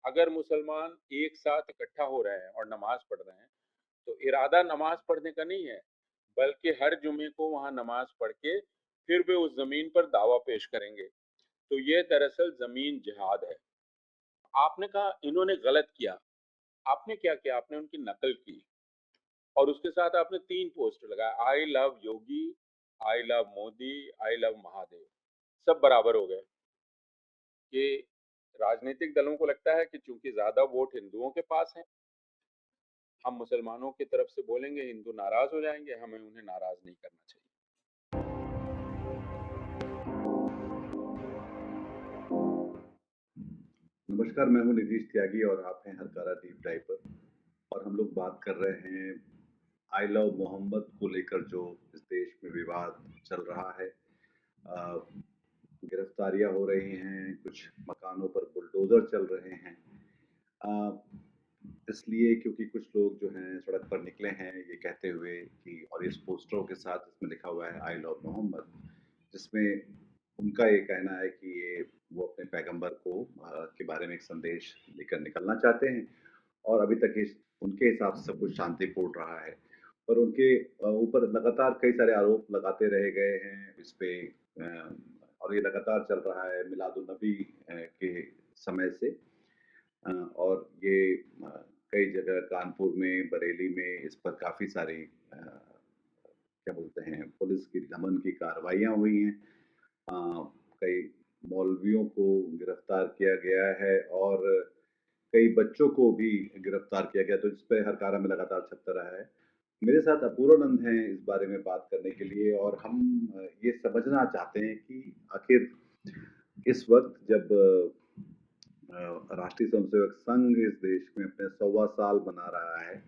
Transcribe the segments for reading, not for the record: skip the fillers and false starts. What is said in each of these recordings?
अगर मुसलमान एक साथ इकट्ठा हो रहे हैं और नमाज पढ़ रहे हैं, तो इरादा नमाज पढ़ने का नहीं है, बल्कि हर जुमे को वहां नमाज पढ़ के फिर वे उस जमीन पर दावा पेश करेंगे। तो ये दरअसल जमीन जिहाद है। आपने कहा इन्होंने गलत किया। आपने क्या किया? आपने उनकी नकल की और उसके साथ आपने 3 पोस्टर लगाए, I love Yogi, I love Modi, I love Mahadev. सब बराबर हो गए कि राजनीतिक दलों को लगता है कि चूंकि ज्यादा वोट हिंदुओं के पास हैं, हम मुसलमानों की तरफ से बोलेंगे, हिंदू नाराज हो जाएंगे, हमें उन्हें नाराज नहीं करना चाहिए। नमस्कार, मैं हूँ नीतीश त्यागी और आप हैं हरकारा डीप डाइव पर। और हम लोग बात कर रहे हैं आई लव मोहम्मद को लेकर, जो इस देश में विवाद चल रहा है। अ, गिरफ्तारियां हो रही हैं, कुछ मकानों पर बुलडोजर चल रहे हैं। अ, इसलिए क्योंकि कुछ लोग जो हैं सड़क पर निकले हैं ये कहते हुए कि, और इस पोस्टरों के साथ इसमें लिखा हुआ है आई लव मोहम्मद, जिसमें उनका ये कहना है कि ये वो अपने पैगंबर को के बारे में एक संदेश लेकर निकलना चाहते हैं। और अभी तक इस उनके हिसाब से सब कुछ शांतिपूर्ण रहा है। पर उनके ऊपर लगातार कई सारे आरोप लगाते रहे गए हैं इस पे। अ, और ये लगातार चल रहा है मिलादुन नबी के समय से। और ये कई जगह कानपुर में, बरेली में इस पर काफ़ी सारी क्या बोलते हैं, पुलिस की दमन की कार्रवाइयाँ हुई हैं। कई मौलवियों को गिरफ्तार किया गया है और कई बच्चों को भी गिरफ्तार किया गया, तो इस पे हरकारा में लगातार छपता रहा है। मेरे साथ अपूर्वानंद हैं इस बारे में बात करने के लिए, और हम ये समझना चाहते हैं कि आखिर इस वक्त जब राष्ट्रीय स्वयंसेवक संघ इस देश में अपने 100वां साल मना रहा है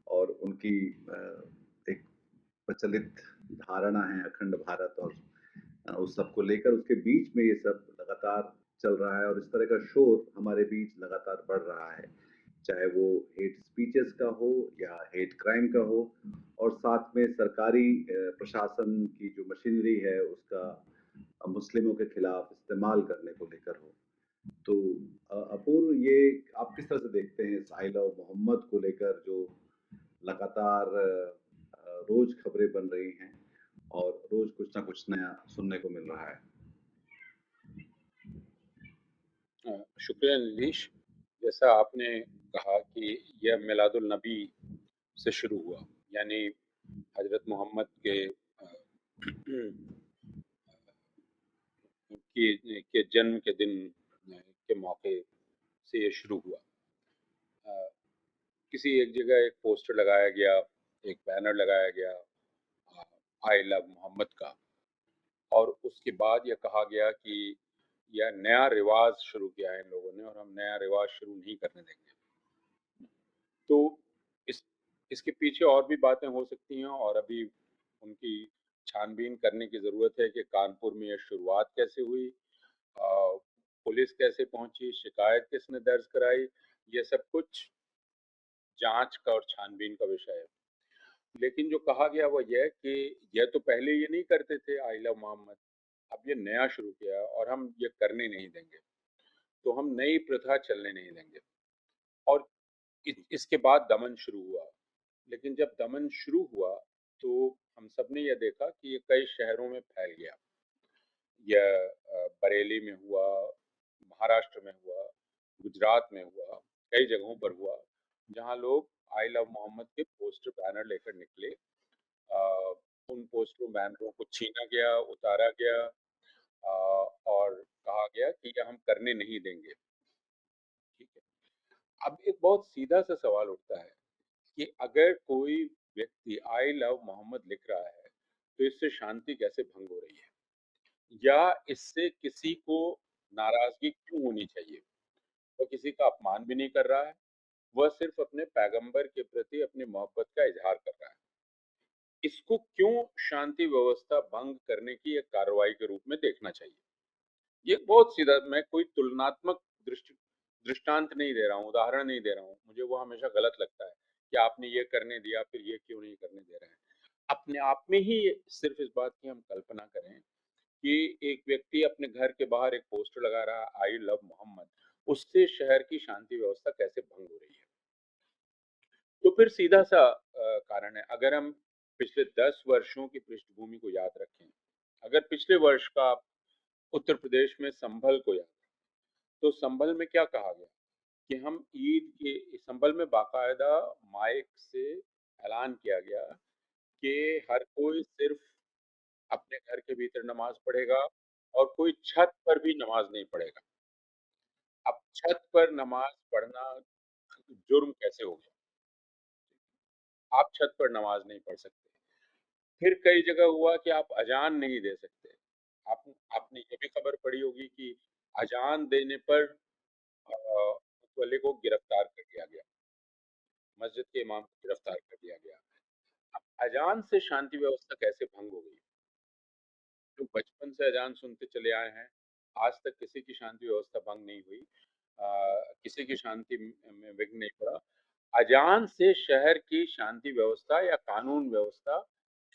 और उनकी एक प्रचलित धारणा है अखंड भारत, और उस सब को लेकर उसके बीच में ये सब लगातार चल रहा है और इस तरह का शोर हमारे बीच लगातार बढ़ रहा है, चाहे वो हेट स्पीचेस का हो या हेट क्राइम का हो, और साथ में सरकारी प्रशासन की जो मशीनरी है उसका मुस्लिमों के खिलाफ इस्तेमाल करने को लेकर हो। तो अपूर्व, ये आप किस तरह से देखते हैं इस आई लव मोहम्मद को लेकर, जो लगातार रोज खबरें बन रही हैं और रोज कुछ ना कुछ नया सुनने को मिल रहा है? शुक्रिया नीतीश। जैसा आपने कहा कि यह मिलादुल नबी से शुरू हुआ, यानी हजरत मोहम्मद के के जन्म के दिन के मौके से ये शुरू हुआ। किसी एक जगह एक पोस्टर लगाया गया, एक बैनर लगाया गया आई लव मोहम्मद का, और उसके बाद यह कहा गया कि यह नया रिवाज शुरू किया है इन लोगों ने और हम नया रिवाज शुरू नहीं करने देंगे। तो इस इसके पीछे और भी बातें हो सकती हैं और अभी उनकी छानबीन करने की ज़रूरत है कि कानपुर में ये शुरुआत कैसे हुई, पुलिस कैसे पहुंची, शिकायत किसने दर्ज कराई, ये सब कुछ जांच का और छानबीन का विषय है। लेकिन जो कहा गया वो यह कि यह तो पहले ये नहीं करते थे आई लव मोहम्मद, अब ये नया शुरू किया है और हम ये करने नहीं देंगे। तो हम नई प्रथा चलने नहीं देंगे। और इसके बाद दमन शुरू हुआ। लेकिन जब दमन शुरू हुआ तो हम सब ने यह देखा कि ये कई शहरों में फैल गया। यह बरेली में हुआ, महाराष्ट्र में हुआ, गुजरात में हुआ, कई जगहों पर हुआ जहां लोग आई लव मोहम्मद के पोस्टर बैनर लेकर निकले। अ, उन पोस्टरों बैनरों को छीना गया, उतारा गया, और कहा गया कि ये हम करने नहीं देंगे। ठीक है। अब एक बहुत सीधा सा सवाल उठता है कि अगर कोई व्यक्ति आई लव मोहम्मद लिख रहा है तो इससे शांति कैसे भंग हो रही है, या इससे किसी को नाराजगी क्यों होनी चाहिए? वो किसी का अपमान भी नहीं कर रहा है, वह सिर्फ अपने पैगंबर के प्रति अपनी मोहब्बत का इजहार कर रहा है। इसको क्यों शांति व्यवस्था भंग करने की एक कार्रवाई के रूप में देखना चाहिए? ये बहुत सीधा, मैं कोई तुलनात्मक दृष्टांत नहीं दे रहा हूँ, उदाहरण नहीं दे रहा हूँ, मुझे वो हमेशा गलत लगता है कि आपने ये करने दिया फिर ये क्यों नहीं करने दे रहे हैं। अपने आप में ही सिर्फ इस बात की हम कल्पना करें कि एक व्यक्ति अपने घर के बाहर एक पोस्टर लगा रहा है आई लव मोहम्मद, उससे शहर की शांति व्यवस्था कैसे भंग हो रही है। तो फिर सीधा-सा कारण है, अगर हम पिछले 10 वर्षों की पृष्ठभूमि को याद रखें, अगर पिछले वर्ष का उत्तर प्रदेश में संभल को याद तो संभल में क्या कहा गया कि हम ईद के संभल में बाकायदा माइक से ऐलान किया गया कि हर कोई सिर्फ अपने घर के भीतर नमाज पढ़ेगा और कोई छत पर भी नमाज नहीं पढ़ेगा। अब छत पर नमाज पढ़ना जुर्म कैसे हो गया? आप छत पर नमाज नहीं पढ़ सकते। फिर कई जगह हुआ कि आप अजान नहीं दे सकते। आप आपने ये भी खबर पढ़ी होगी कि अजान देने पर मुतवल्ली को गिरफ्तार कर लिया गया। मस्जिद के इमाम को गिरफ्तार कर लिया गया। अब अजान से शांति व्यवस्था कैसे भंग हो गई? जो बचपन से अजान सुनते चले आए हैं, आज तक किसी की शांति व्यवस्था भंग नहीं हुई। किसी की शांति में विघ्न नहीं पड़ा। अजान से शहर की शांति व्यवस्था या कानून व्यवस्था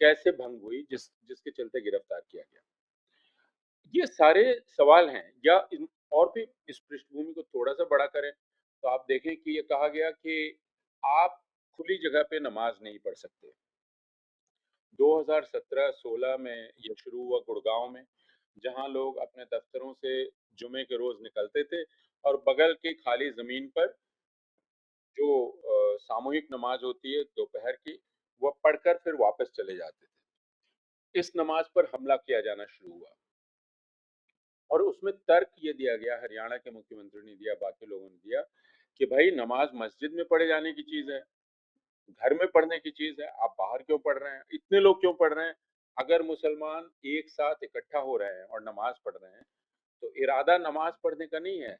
कैसे भंग हुई जिसके चलते गिरफ्तार किया गया? ये सारे सवाल हैं या इन और भी इस पृष्ठभूमि को थोड़ा-सा बड़ा करें, तो आप देखें कि ये कहा गया कि आप खुली जगह पे नमाज़ नहीं पढ़ सकते। 2017-16 में ये शुरू हुआ गुड़गाँव में, जहाँ लोग अपने दफ्तरों से जुमे के रोज़ निकलते थे और बगल की खाली ज़मीन पर जो सामूहिक नमाज़ होती है दोपहर की, वो पढ़कर फिर वापस चले जाते थे। इस नमाज़ पर हमला किया जाना शुरू हुआ और उसमें तर्क ये दिया गया, हरियाणा के मुख्यमंत्री ने दिया, बाकी लोगों ने दिया कि भई नमाज़ मस्जिद में पढ़े जाने की चीज़ है, घर में पढ़ने की चीज़ है, आप बाहर क्यों पढ़ रहे हैं? इतने लोग क्यों पढ़ रहे हैं? अगर मुसलमान एक साथ इकट्ठा हो रहे हैं और नमाज़ पढ़ रहे हैं, तो इरादा नमाज़ पढ़ने का नहीं है,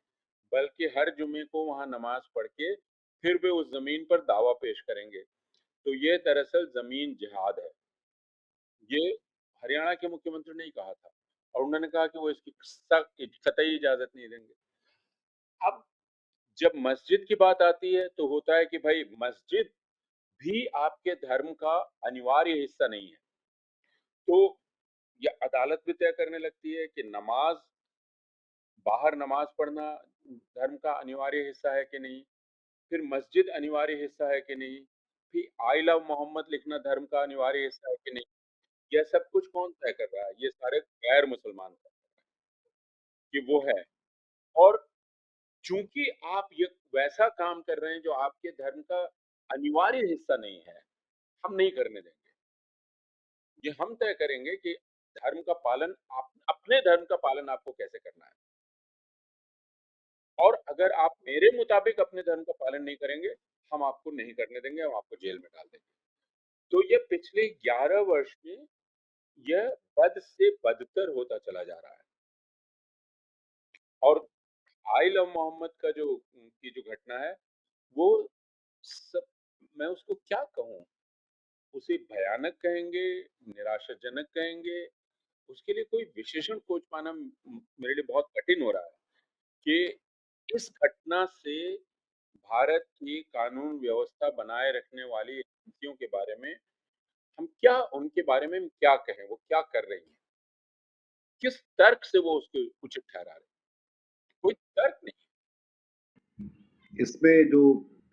बल्कि हर जुमे को वहाँ नमाज़ पढ़ के फिर वे उस ज़मीन पर दावा पेश करेंगे। तो ये दरअसल ज़मीन जिहाद है। ये हरियाणा के मुख्यमंत्री ने ही कहा था और उन्होंने कहा कि वो इसकी सख्त कतई इजाज़त नहीं देंगे। अब जब मस्जिद की बात आती है, तो होता है कि भई मस्जिद भी आपके धर्म का अनिवार्य हिस्सा नहीं है। तो ये अदालत भी तय करने लगती है कि नमाज बाहर नमाज पढ़ना धर्म का अनिवार्य हिस्सा है कि नहीं, फिर मस्जिद अनिवार्य हिस्सा है कि नहीं, फिर आई लव मोहम्मद लिखना धर्म का अनिवार्य हिस्सा है कि नहीं, यह सब कुछ कौन तय कर रहा है? ये सारे गैर मुसलमान तय कर रहे हैं कि वो है। और चूंकि आप ये वैसा काम कर रहे हैं जो आपके धर्म का अनिवार्य हिस्सा नहीं है, हम नहीं करने देंगे। ये हम तय करेंगे कि धर्म का पालन आप अपने धर्म का पालन आपको कैसे करना है और अगर आप मेरे मुताबिक अपने धर्म का पालन नहीं करेंगे, हम आपको नहीं करने देंगे, हम आपको जेल में डाल देंगे। तो ये पिछले 11 वर्ष में यह बद से बदतर होता चला जा रहा है और आई लव मोहम्मद का जो की जो घटना है, वो सब मैं उसको क्या कहूँ? उसे भयानक कहेंगे, निराशाजनक कहेंगे, उसके लिए कोई विशेषण खोज पाना मेरे लिए बहुत कठिन हो रहा है कि इस घटना से भारत की कानून व्यवस्था बनाए रखने वाली एजेंसियों के बारे में हम क्या उनके बारे में हम क्या कहें, वो क्या कर रही हैं? किस तर्क से वो उसको उचित ठहरा रहे हैं? कोई तर्क नहीं। इसमें जो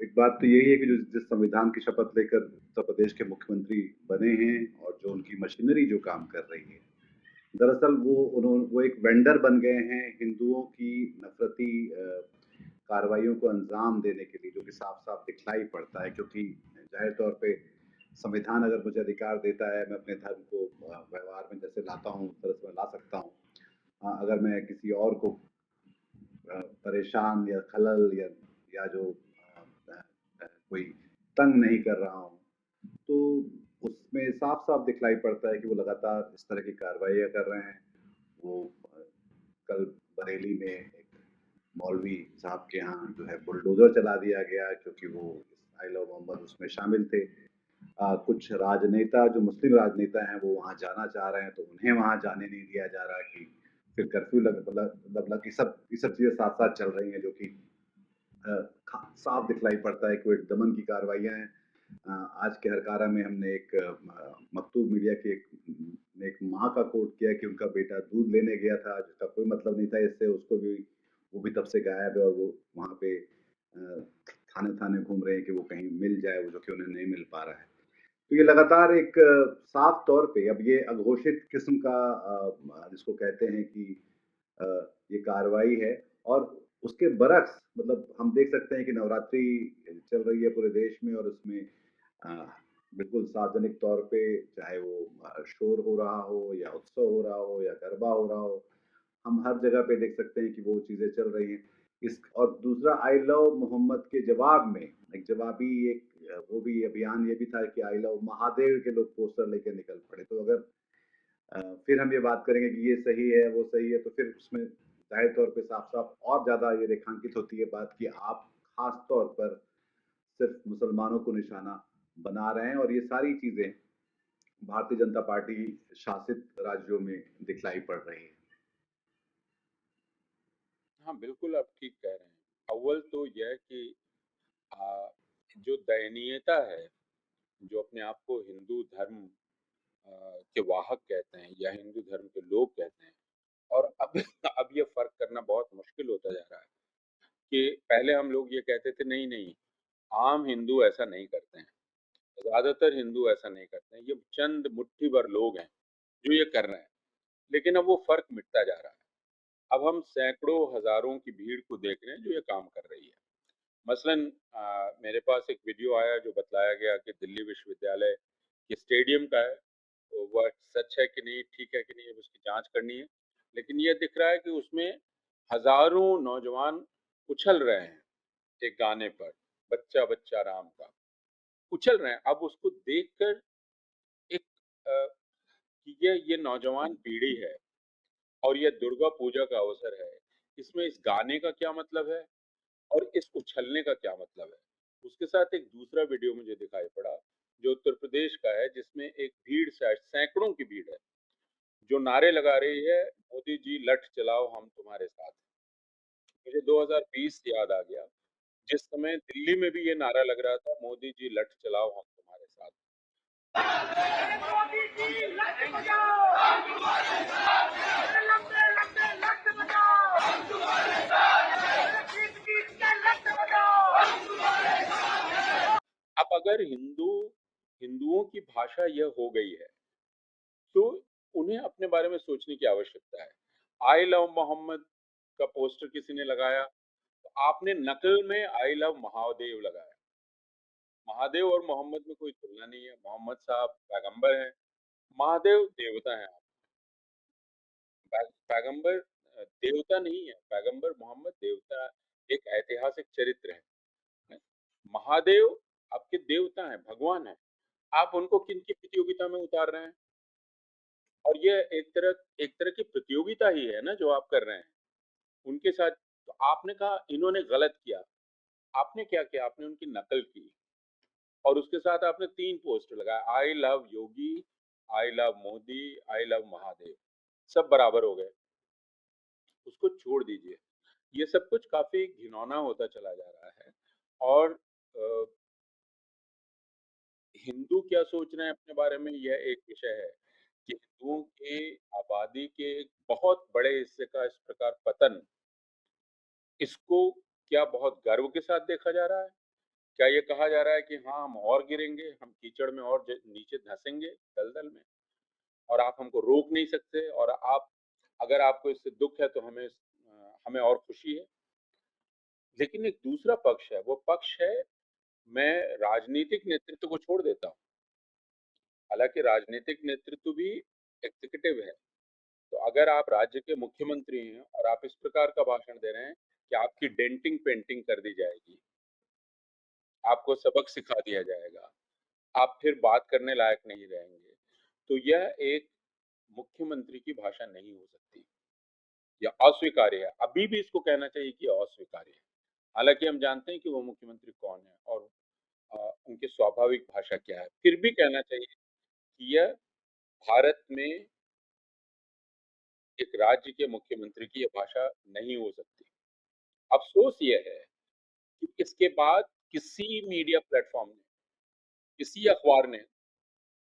एक बात तो यही है कि जो जिस संविधान की शपथ लेकर उत्तर प्रदेश के मुख्यमंत्री बने हैं और जो उनकी मशीनरी जो काम कर रही है, दरअसल वो एक वेंडर बन गए हैं हिंदुओं की नफरती कार्रवाइयों को अंजाम देने के लिए, जो कि साफ-साफ दिखलाई पड़ता है क्योंकि ज़ाहिर तौर पे संविधान अगर मुझे अधिकार देता है, मैं अपने धर्म को व्यवहार में जैसे लाता हूँ, उस तरह से मैं ला सकता हूँ। अगर मैं किसी और को परेशान या खलल या जो कोई तंग नहीं कर रहा हूँ, तो उसमें साफ-साफ दिखलाई पड़ता है कि वो लगातार इस तरह की कार्रवाइयाँ कर रहे हैं। वो कल बरेली में एक मौलवी साहब के यहाँ जो है बुलडोज़र चला दिया गया क्योंकि वो आई लव मोहम्मद उसमें शामिल थे। कुछ राजनेता जो मुस्लिम राजनेता हैं वो वहाँ जाना चाह रहे हैं तो उन्हें वहाँ जाने नहीं दिया जा रहा कि फिर कर्फ्यू मतलब ये सब चीज़ें साथ-साथ चल रही हैं जो कि साफ दिखलाई पड़ता है कि वो एक दमन की कार्रवाइयाँ हैं। आज के हरकारा में हमने एक मकतूब मीडिया की एक माँ का कोट किया कि उनका बेटा दूध लेने गया था जिसका कोई मतलब नहीं था इससे, उसको भी वो भी तब से गायब है और वो वहाँ पे थाने-थाने घूम रहे हैं कि वो कहीं मिल जाए, वो जो कि उन्हें नहीं मिल पा रहा है। तो ये लगातार एक साफ तौर पे अब ये अघोषित किस्म का जिसको कहते हैं कि अ, ये कार्रवाई है और उसके बरक्स मतलब हम देख सकते हैं कि नवरात्रि चल रही है पूरे देश में और उसमें अ, बिल्कुल सार्वजनिक तौर पे चाहे वो शोर हो रहा हो या उत्सव हो रहा हो या गरबा हो रहा हो, हम हर जगह पे देख सकते हैं कि वो चीज़ें चल रही हैं। इस और दूसरा आई लव मोहम्मद के जवाब में एक जवाबी एक वो भी अभियान ये भी था कि आई लव महादेव के लोग पोस्टर लेके निकल पड़े। तो अगर फिर हम ये बात करेंगे कि ये सही है, वो सही है, तो फिर उसमें ज़ाहिर तौर पे साफ-साफ और ज़्यादा ये रेखांकित होती है बात कि आप ख़ास तौर पर सिर्फ़ मुसलमानों को निशाना बना रहे हैं और ये सारी चीज़ें भारतीय जनता पार्टी शासित राज्यों में दिखलाई पड़ रही हैं। हाँ, बिल्कुल आप ठीक कह रहे हैं। अव्वल तो यह कि अ, जो दयनीयता है, जो अपने आप को हिंदू धर्म के वाहक कहते हैं या हिंदू धर्म के लोग कहते हैं और अब अब ये फ़र्क करना बहुत मुश्किल होता जा रहा है कि पहले हम लोग ये कहते थे नहीं, नहीं, आम हिंदू ऐसा नहीं करते हैं, ज़्यादातर हिंदू ऐसा नहीं करते हैं, ये चंद मुट्ठी भर लोग हैं, जो ये कर रहे हैं। लेकिन अब वो फ़र्क मिटता जा रहा है। अब हम सैकड़ों, हज़ारों की भीड़ को देख रहे हैं जो ये काम कर रही है। मसलन मेरे पास एक वीडियो आया जो बतलाया गया कि दिल्ली विश्वविद्यालय के स्टेडियम का है, तो वह सच है कि नहीं, ठीक है कि नहीं, अब उसकी जाँच करनी है। लेकिन ये दिख रहा है कि उसमें हज़ारों नौजवान उछल रहे हैं, एक गाने पर, बच्चा बच्चा राम का, उछल रहे हैं। अब उसको देखकर एक अ, कि ये नौजवान पीढ़ी है और ये दुर्गा पूजा का अवसर है, इसमें इस गाने का क्या मतलब है और इस उछलने का क्या मतलब है? उसके साथ एक दूसरा वीडियो मुझे दिखाई पड़ा, जो उत्तर प्रदेश का है, जिसमें एक भीड़ शायद सैकड़ों की भीड़ है, जो नारे लगा रही है, मोदी जी लठ चलाओ हम तुम्हारे साथ हैं। मुझे 2020 याद आ गया, जिस समय दिल्ली में भी ये नारा लग रहा था, मोदी जी लठ चलाओ हम तुम्हारे साथ मोदी जी लठ बजाओ, लंबे लंबे लठ बजाओ, खींच खींच के लठ बजाओ। हैं। अब अगर हिंदुओं की भाषा यह हो गई है, तो उन्हें अपने बारे में सोचने की आवश्यकता है। आई लव मोहम्मद का पोस्टर किसी ने लगाया, तो आपने नकल में आई लव महादेव लगाया। महादेव और मोहम्मद में कोई तुलना नहीं है। मोहम्मद साहब पैगंबर हैं, महादेव देवता हैं। पैगंबर देवता नहीं है, पैगंबर मोहम्मद देवता, एक ऐतिहासिक चरित्र है। महादेव आपके देवता हैं, भगवान हैं। आप उनको किन की प्रतियोगिता में उतार रहे हैं? और ये एक तरह की प्रतियोगिता ही है ना जो आप कर रहे हैं उनके साथ। तो आपने कहा इन्होंने गलत किया, आपने क्या किया? आपने उनकी नकल की और उसके साथ आपने 3 पोस्टर लगाए, I love Yogi, I love Modi, I love Mahadev, सब बराबर हो गए। उसको छोड़ दीजिए। ये सब कुछ काफ़ी घिनौना होता चला जा रहा है और अ, हिंदू क्या सोच रहे हैं अपने बारे में, यह एक विषय है कि हिंदुओं की आबादी के एक बहुत बड़े हिस्से का इस प्रकार पतन, इसको क्या बहुत गर्व के साथ देखा जा रहा है? क्या ये कहा जा रहा है कि हाँ, हम और गिरेंगे, हम कीचड़ में और नीचे धंसेंगे दलदल में और आप हमको रोक नहीं सकते और आप, अगर आपको इससे दुख है तो हमें और खुशी है। लेकिन एक दूसरा पक्ष है, वो पक्ष है मैं राजनीतिक नेतृत्व को छोड़ देता हूँ। हालांकि राजनीतिक नेतृत्व भी एग्जीक्यूटिव है। तो अगर आप राज्य के मुख्यमंत्री हैं और आप इस प्रकार का भाषण दे रहे हैं कि आपकी डेंटिंग पेंटिंग कर दी जाएगी, आपको सबक सिखा दिया जाएगा, आप फिर बात करने लायक नहीं रहेंगे, तो यह एक मुख्यमंत्री की भाषा नहीं हो सकती। यह अस्वीकार्य है। अभी भी इसको कहना चाहिए कि यह अस्वीकार्य है। हालांकि हम जानते हैं कि वो मुख्यमंत्री कौन है और उनकी स्वाभाविक भाषा क्या है। फिर भी कहना चाहिए कि यह भारत में एक राज्य के मुख्यमंत्री की यह भाषा नहीं हो सकती। अफ़सोस ये है कि इसके बाद किसी मीडिया प्लेटफ़ॉर्म ने, किसी अख़बार ने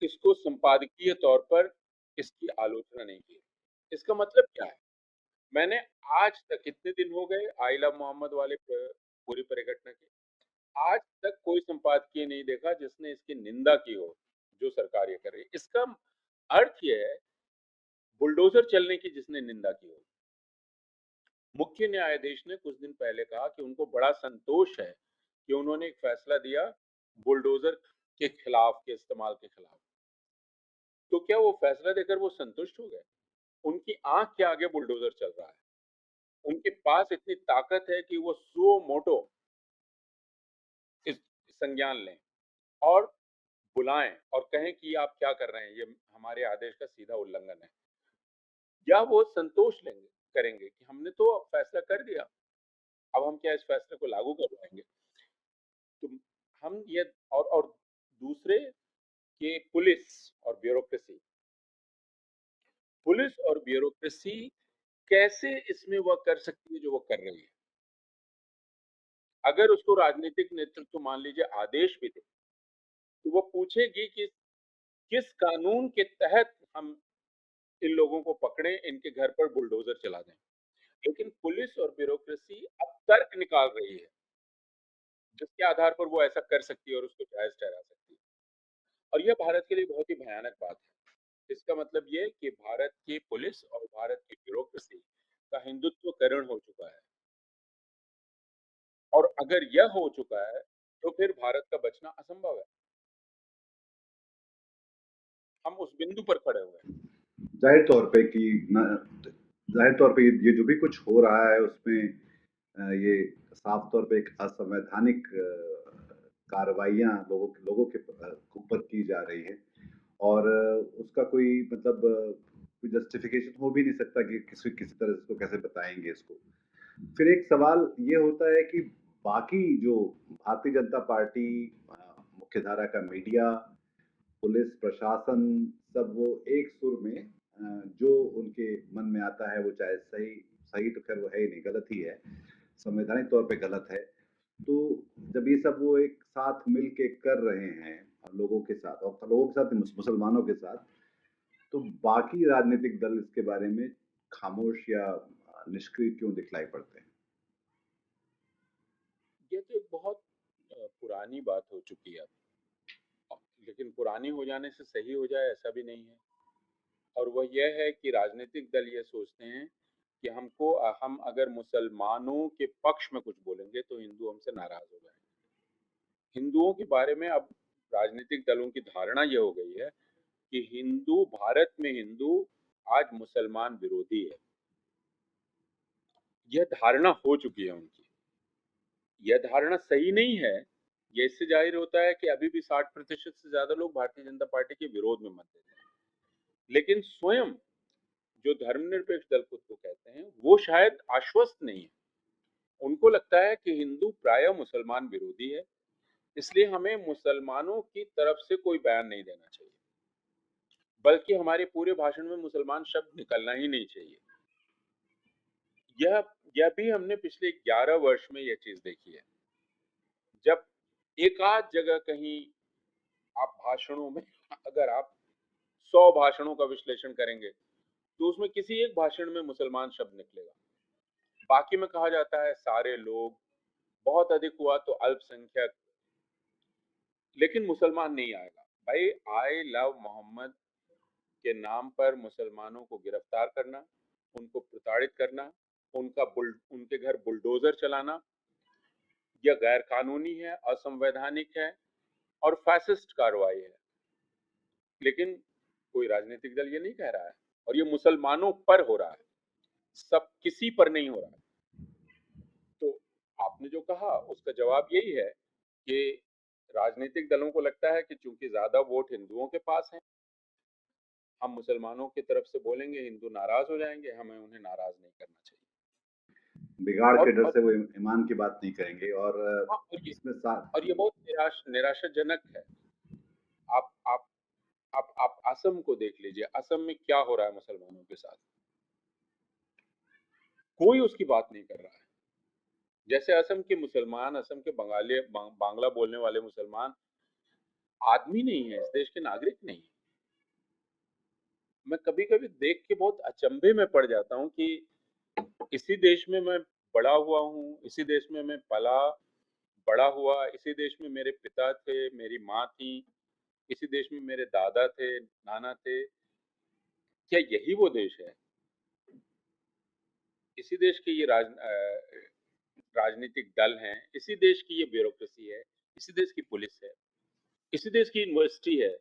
इसको संपादकीय तौर पर इसकी आलोचना नहीं की। इसका मतलब क्या है? मैंने आज तक, कितने दिन हो गए आइला मोहम्मद वाले पूरी परिघटना की, आज तक कोई संपादकीय नहीं देखा जिसने इसकी निंदा की हो, जो सरकार ये कर रही है। इसका अर्थ ये है, बुलडोजर चलने की जिसने निंदा की हो। मुख्य न्यायाधीश ने कुछ दिन पहले कहा कि उनको बड़ा संतोष है कि उन्होंने एक फैसला दिया बुलडोजर के खिलाफ, के इस्तेमाल के खिलाफ। तो क्या वो फैसला देकर वो संतुष्ट हो गए? उनकी आंख के आगे बुलडोजर चल रहा है। उनके पास इतनी ताकत है कि वो सुओ मोटो इस संज्ञान लें और बुलाएं और कहें कि आप क्या कर रहे हैं, ये हमारे आदेश का सीधा उल्लंघन है। या वो संतोष लेंगे, करेंगे कि हमने तो फैसला कर दिया, अब हम क्या इस फैसले को लागू करवाएंगे। तो हम ये, और दूसरे के पुलिस और ब्यूरोक्रेसी कैसे इसमें वह कर सकती है जो वो कर रही है। अगर उसको राजनीतिक नेतृत्व मान लीजिए आदेश भी दे, तो वो पूछेगी कि किस कानून के तहत हम इन लोगों को पकड़े, इनके घर पर बुलडोजर चला दें। लेकिन पुलिस और ब्यूरोक्रेसी अब तर्क निकाल रही है जिसके आधार पर वो ऐसा कर सकती है और उसको जायज ठहरा सकती है। और यह भारत के लिए बहुत ही भयानक बात है। इसका मतलब ये कि भारत की पुलिस और भारत की ब्यूरोक्रेसी का हिंदुत्वकरण हो चुका है, और अगर यह हो चुका है तो फिर भारत का बचना असंभव है। हम उस बिंदु पर खड़े हुए हैं। जाहिर तौर पे कि जाहिर तौर पे ये जो भी कुछ हो रहा है उसमें ये साफ तौर पे एक असंवैधानिक कार्रवाइयाँ लोगों के ऊपर की जा रही है और उसका कोई मतलब कोई जस्टिफिकेशन हो भी नहीं सकता कि किसी किसी तरह इसको कैसे बताएंगे इसको। फिर एक सवाल ये होता है कि बाकी जो भारतीय जनता पार्टी, मुख्यधारा का मीडिया, पुलिस प्रशासन, सब वो एक सुर में जो उनके मन में आता है, वो चाहे सही सही तो खैर वो है ही नहीं, गलत ही है, संवैधानिक तौर पे गलत है। तो जब ये सब वो एक साथ मिल के कर रहे हैं लोगों के साथ, और लोगों के साथ मुसलमानों के साथ, तो बाकी राजनीतिक दल इसके बारे में खामोश या निष्क्रिय क्यों दिखलाई पड़ते हैं? ये तो एक बहुत पुरानी बात हो चुकी है अब। लेकिन पुरानी हो जाने से सही हो जाए ऐसा भी नहीं है। और वह यह है कि राजनीतिक दल ये सोचते हैं कि हम अगर मुसलमानों के पक्ष में कुछ बोलेंगे तो हिंदू हमसे नाराज हो जाएंगे। हिंदुओं के बारे में अब राजनीतिक दलों की धारणा ये हो गई है कि भारत में हिंदू आज मुसलमान विरोधी है। यह धारणा हो चुकी है उनकी। यह धारणा सही नहीं है। ये इससे जाहिर होता है कि अभी भी 60% से ज्यादा लोग भारतीय जनता पार्टी के विरोध में मत देते हैं। लेकिन स्वयं जो धर्मनिरपेक्ष दल खुद को कहते हैं, वो शायद आश्वस्त नहीं है। उनको लगता है कि हिंदू प्रायः मुसलमान विरोधी है, इसलिए हमें मुसलमानों की तरफ से कोई बयान नहीं देना चाहिए, बल्कि हमारे पूरे भाषण में मुसलमान शब्द निकलना ही नहीं चाहिए। यह यह भी हमने पिछले 11 वर्ष में यह चीज देखी है। जब एक आध जगह कहीं आप भाषणों में, अगर आप 100 भाषणों का विश्लेषण करेंगे तो उसमें किसी एक भाषण में मुसलमान शब्द निकलेगा। बाकी में कहा जाता है सारे लोग, बहुत अधिक हुआ तो अल्पसंख्यक, लेकिन मुसलमान नहीं आएगा। भाई, आई लव मोहम्मद के नाम पर मुसलमानों को गिरफ्तार करना, उनको प्रताड़ित करना, उनके घर बुलडोजर चलाना, यह गैर कानूनी है, असंवैधानिक है और फैसिस्ट कार्रवाई है। लेकिन कोई राजनीतिक दल ये नहीं कह रहा है, और ये मुसलमानों पर हो रहा है, सब किसी पर नहीं हो रहा है। तो आपने जो कहा उसका जवाब यही है कि राजनीतिक दलों को लगता है कि चूंकि ज्यादा वोट हिंदुओं के पास हैं, हम मुसलमानों की तरफ से बोलेंगे, हिंदू नाराज हो जाएंगे, हमें उन्हें नाराज नहीं करना चाहिए। बिगाड़ के डर और से वो ईमान की बात नहीं करेंगे और हाँ, और ये इसमें साथ और ये बहुत निराशाजनक है। आप आप आप असम को देख लीजिए। असम में क्या हो रहा है मुसलमानों के साथ, कोई उसकी बात नहीं कर रहा है। जैसे असम के मुसलमान, असम के बांग्ला बोलने वाले मुसलमान आदमी नहीं है, इस देश के नागरिक नहीं है। मैं कभी कभी देख के बहुत अचंभे में पड़ जाता हूँ कि इसी देश में मैं बड़ा हुआ हूँ, इसी देश में मैं पला बड़ा हुआ, इसी देश में मेरे पिता थे, मेरी माँ थी, इसी देश में मेरे दादा थे, नाना थे। क्या यही वो देश है? इसी देश के ये राजनीतिक दल हैं, इसी देश की ये ब्यूरोक्रेसी है, इसी देश की पुलिस है, इसी देश की यूनिवर्सिटी है।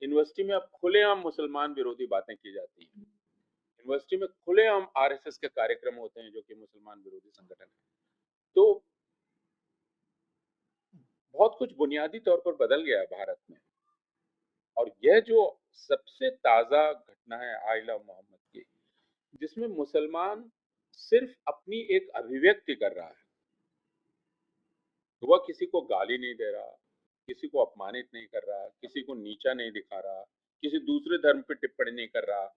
यूनिवर्सिटी में अब खुलेआम मुसलमान विरोधी बातें की जाती हैं। यूनिवर्सिटी में खुलेआम आरएसएस के कार्यक्रम होते हैं जो कि मुसलमान विरोधी संगठन है। तो बहुत कुछ बुनियादी तौर पर बदल गया है भारत में। और यह जो सबसे ताजा घटना है आइला मोहम्मद की, जिसमें मुसलमान सिर्फ अपनी एक अभिव्यक्ति कर रहा है, वह किसी को गाली नहीं दे रहा, किसी को अपमानित नहीं कर रहा, किसी को नीचा नहीं दिखा रहा, किसी दूसरे धर्म पे टिप्पणी नहीं कर रहा।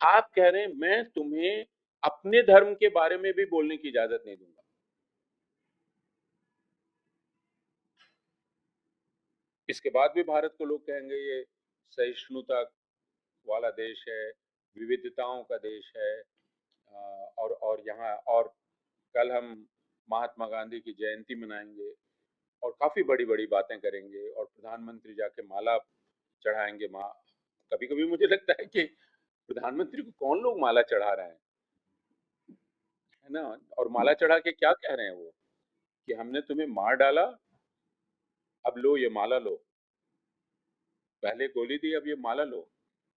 आप कह रहे हैं मैं तुम्हें अपने धर्म के बारे में भी बोलने की इजाजत नहीं दूंगा। इसके बाद भी भारत को लोग कहेंगे ये सहिष्णुता वाला देश है, विविधताओं का देश है। और यहाँ और कल हम महात्मा गांधी की जयंती मनाएंगे और काफी बड़ी बड़ी बातें करेंगे और प्रधानमंत्री जाके माला चढ़ाएंगे। माँ, कभी कभी मुझे लगता है कि प्रधानमंत्री को कौन लोग माला चढ़ा रहे हैं, है ना? और माला चढ़ा के क्या कह रहे हैं वो, कि हमने तुम्हें मार डाला, अब लो ये माला लो, पहले गोली दी अब ये माला लो।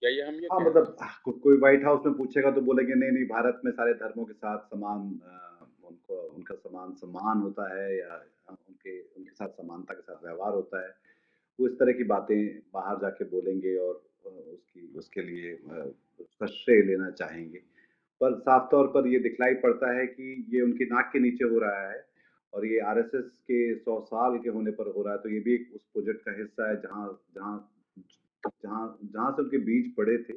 क्या ये हाँ, कह रहे हैं? मतलब कोई व्हाइट हाउस में पूछेगा तो बोलेंगे नहीं नहीं, भारत में सारे धर्मों के साथ समान उनको उनका समान सम्मान होता है, या उनके उनके साथ समानता के साथ व्यवहार होता है। वो इस तरह की बातें बाहर जाके बोलेंगे और उसकी उसके लिए उसका श्रेय लेना चाहेंगे। पर साफ तौर पर ये दिखलाई पड़ता है कि ये उनकी नाक के नीचे हो रहा है, और ये आरएसएस के 100 साल के होने पर हो रहा है। तो ये भी एक उस प्रोजेक्ट का हिस्सा है जहाँ जहाँ जहाँ जहाँ से उनके बीज पड़े थे,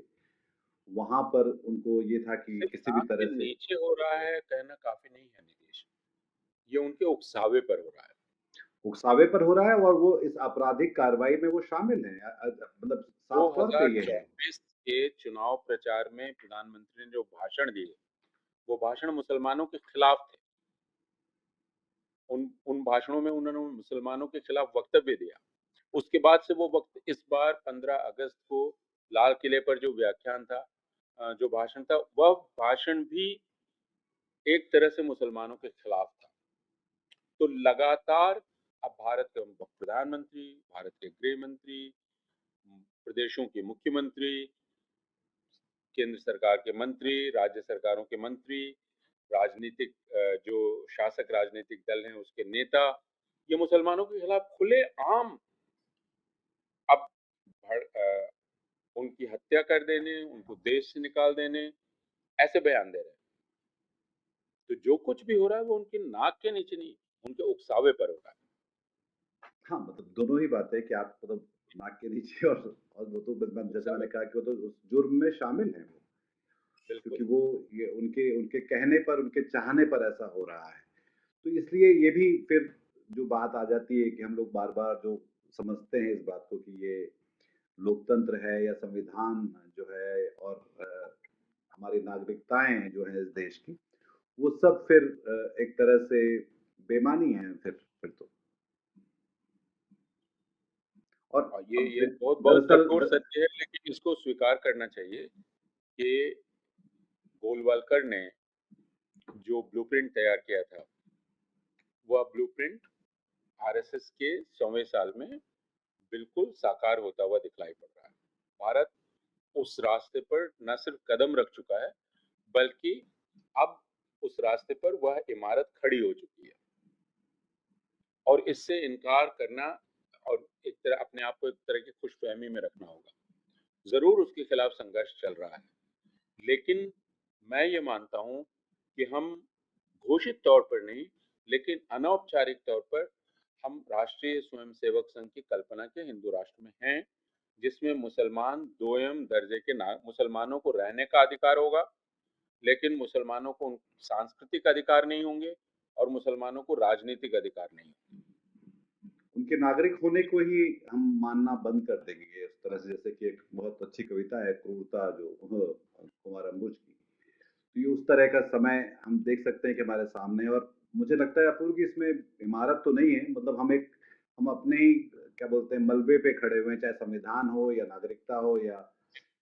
वहाँ पर उनको ये था कि सिर्फ किसी भी नाक के तरह से नीचे हो रहा है कहना काफी नहीं है नीतीश, ये उनके उकसावे पर हो रहा है। उकसावे पर हो रहा है, और वो इस आपराधिक कार्रवाई में वो शामिल हैं। मतलब साफ तौर पे ये है। 2024 के चुनाव प्रचार में प्रधानमंत्री ने जो भाषण दिए, वो भाषण मुसलमानों के खिलाफ थे। उन उन भाषणों में उन्होंने मुसलमानों के खिलाफ वक्तव्य दिया। उसके बाद से वो वक्त इस बार 15 अगस्त को लाल किले पर जो व्याख्यान था, जो भाषण था, वह भाषण भी एक तरह से मुसलमानों के खिलाफ था। तो लगातार अब भारत के प्रधानमंत्री, भारत के गृह मंत्री, प्रदेशों के मुख्यमंत्री, केंद्र सरकार के मंत्री, राज्य सरकारों के मंत्री, राजनीतिक जो शासक राजनीतिक दल हैं उसके नेता, ये मुसलमानों के खिलाफ खुले आम अब उनकी हत्या कर देने, उनको देश से निकाल देने, ऐसे बयान दे रहे हैं। तो जो कुछ भी हो रहा है वो उनकी नाक के नीचे नहीं, उनके उकसावे पर हो रहा है। हाँ, मतलब दोनों ही बात है कि आप मतलब नाक के नीचे, और वो तो जैसे उकसावे मैंने पर, कहा कि वो तो उस जुर्म में शामिल हैं वो, बिल्कुल। क्योंकि वो ये उनके उनके कहने पर, उनके चाहने पर ऐसा हो रहा है। तो इसलिए ये भी फिर जो बात आ जाती है कि हम लोग बार-बार जो समझते हैं इस बात को कि ये लोकतंत्र है या संविधान जो है, और हमारी नागरिकताएँ जो हैं इस देश की, वो सब फिर एक तरह से बेमानी है फिर तो। और और ये अब ये बहुत बहुत दरअसल कठोर सत्य है, लेकिन इसको स्वीकार करना चाहिए कि गोलवालकर ने जो ब्लूप्रिंट तैयार किया था, वह ब्लूप्रिंट आरएसएस के 100वें साल में बिल्कुल साकार होता हुआ दिखलाई पड़ रहा है। भारत उस रास्ते पर न सिर्फ कदम रख चुका है, बल्कि अब उस रास्ते पर वह इमारत खड़ी हो चुकी है। और इससे इनकार करना और एक तरह अपने आप को एक तरह की खुशफहमी में रखना होगा। जरूर उसके खिलाफ संघर्ष चल रहा है, लेकिन मैं ये मानता हूं कि हम घोषित तौर पर नहीं, लेकिन अनौपचारिक तौर पर हम राष्ट्रीय स्वयंसेवक संघ की कल्पना के हिंदू राष्ट्र में हैं, जिसमें मुसलमान दोयम दर्जे के मुसलमानों को रहने का अधिकार होगा, लेकिन मुसलमानों को सांस्कृतिक अधिकार नहीं होंगे और मुसलमानों को राजनीतिक अधिकार नहीं होंगे। उनके नागरिक होने को ही हम मानना बंद कर देंगे इस तरह से। जैसे कि एक बहुत अच्छी कविता है क्रूरता, जो कुमार अंबुज की। तो ये उस तरह का समय हम देख सकते हैं कि हमारे सामने है। और मुझे लगता है अपूर्व कि इसमें इमारत तो नहीं है, मतलब हम अपने ही क्या बोलते हैं मलबे पे खड़े हुए हैं, चाहे संविधान हो या नागरिकता हो या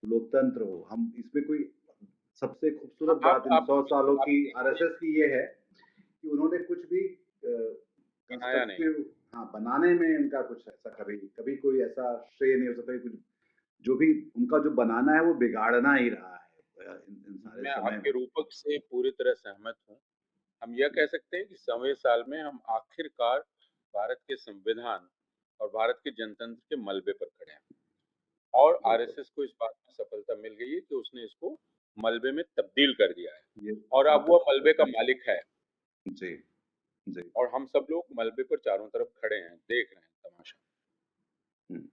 लोकतंत्र हो। हम इसमें कोई सबसे हाँ, खूबसूरत बात इन आप 100 सालों की आपने आरएसएस की ये है कि उन्होंने कुछ भी बनाया नहीं। कंस्ट्रक्टिव, हाँ, बनाने में उनका कुछ ऐसा कभी कभी कोई ऐसा श्रेय नहीं हो सकता कि कुछ जो भी उनका जो बनाना है वो बिगाड़ना ही रहा है इन सारे मैं समय आपके में। रूपक से पूरी तरह सहमत हूँ। हम यह कह सकते हैं कि 100वें साल में हम आखिरकार भारत के संविधान और भारत के जनतंत्र के मलबे पर खड़े हैं और बिल्कुल। आरएसएस को इस बात में सफलता मिल गई है कि उसने इसको मलबे में तब्दील कर दिया है ये और अब आप वो मलबे का मालिक है जी, जी। और हम सब लोग मलबे पर चारों तरफ खड़े हैं, देख रहे हैं तमाशा। हुँ।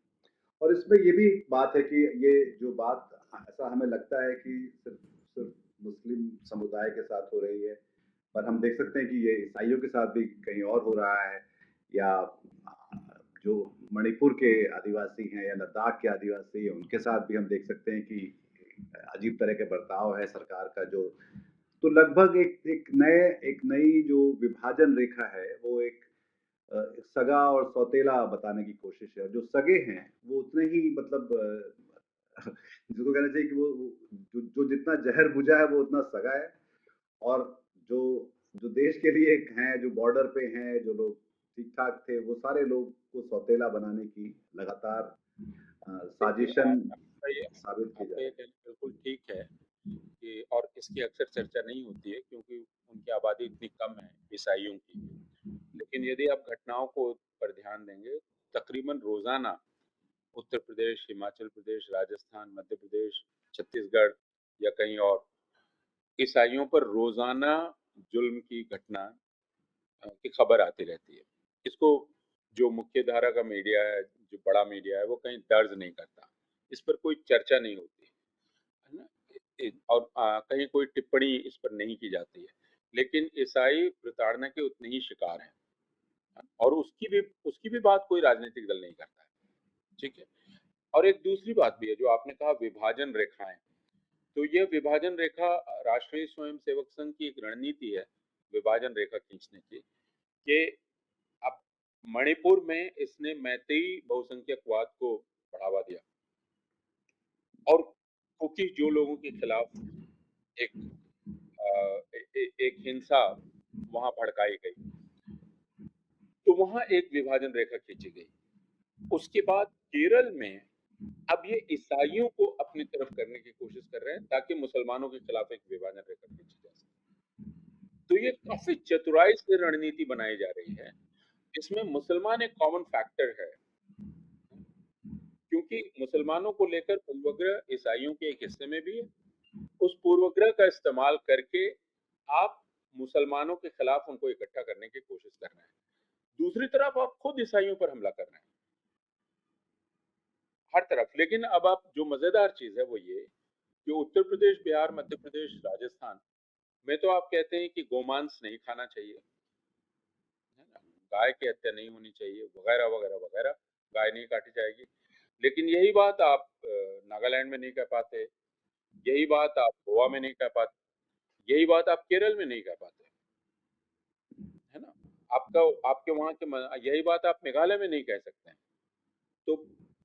और इसमें ये भी बात है कि ये जो बात ऐसा हमें लगता है कि सिर्फ़ सिर्फ़ मुस्लिम समुदाय के साथ हो रही है, पर हम देख सकते हैं कि ये ईसाइयों के साथ भी कहीं और हो रहा है, या जो मणिपुर के आदिवासी हैं या लद्दाख के आदिवासी हैं, उनके साथ भी हम देख सकते हैं कि अजीब तरह के बर्ताव है सरकार का। जो तो लगभग एक नई जो विभाजन रेखा है, वो सगा और सौतेला बताने की कोशिश है। जो सगे हैं वो उतने ही मतलब जिसको कहना चाहिए कि वो जो जितना जहर बुझा है वो उतना सगा है। और जो जो देश के लिए हैं, जो बॉर्डर पे हैं, जो लोग ठीक ठाक थे, वो सारे लोग को सौतेला बनाने की लगातार देखिए साजिशन साबित की जा आपका ये रही कहना बिल्कुल ठीक है कि और इसकी अक्सर चर्चा नहीं होती है क्योंकि उनकी आबादी इतनी कम है ईसाइयों की। लेकिन यदि आप घटनाओं को पर ध्यान देंगे, तकरीबन रोजाना उत्तर प्रदेश, हिमाचल प्रदेश, राजस्थान, मध्य प्रदेश, छत्तीसगढ़ या कहीं और ईसाइयों पर रोजाना जुल्म की घटना की खबर आती रहती है। इसको जो मुख्य धारा का मीडिया है, जो बड़ा मीडिया है, वो कहीं दर्ज नहीं करता। इस पर कोई चर्चा नहीं होती, है ना? और कहीं कोई टिप्पणी इस पर नहीं की जाती है। लेकिन ईसाई प्रताड़ना के उतने ही शिकार हैं और उसकी भी बात कोई राजनीतिक दल नहीं करता है। ठीक है। और एक दूसरी बात भी है जो आपने कहा विभाजन रेखाएं। तो यह विभाजन रेखा राष्ट्रीय स्वयंसेवक संघ की एक रणनीति है विभाजन रेखा खींचने की कि अब मणिपुर में इसने मैतेई बहुसंख्यकवाद को बढ़ावा दिया और क्योंकि जो लोगों के खिलाफ एक एक हिंसा वहां भड़काई गई तो वहां एक विभाजन रेखा खींची गई। उसके बाद केरल में अब ये ईसाइयों को अपनी तरफ करने की कोशिश कर रहे हैं ताकि मुसलमानों के खिलाफ एक विभाजन रेखा खींची जा सके। तो ये काफी चतुराई से रणनीति बनाई जा रही है। इसमें मुसलमान एक कॉमन फैक्टर है क्योंकि मुसलमानों को लेकर पूर्वग्रह ईसाइयों के एक हिस्से में भी है। उस पूर्वग्रह का इस्तेमाल करके आप मुसलमानों के खिलाफ उनको इकट्ठा करने की कोशिश कर रहे हैं। दूसरी तरफ आप खुद ईसाइयों पर हमला कर रहे हैं हर तरफ। लेकिन अब आप जो मजेदार चीज है वो ये कि उत्तर प्रदेश, बिहार, मध्य प्रदेश, राजस्थान में तो आप कहते हैं कि गोमांस नहीं खाना चाहिए, है ना, गाय की हत्या नहीं होनी चाहिए, वगैरह वगैरह वगैरह, गाय नहीं काटी जाएगी। लेकिन यही बात आप नागालैंड में नहीं कह पाते, यही बात आप गोवा में नहीं कह पाते, यही बात आप केरल में नहीं कह पाते, है ना। आपका आपके वहां के यही बात आप मेघालय में नहीं कह सकते हैं। तो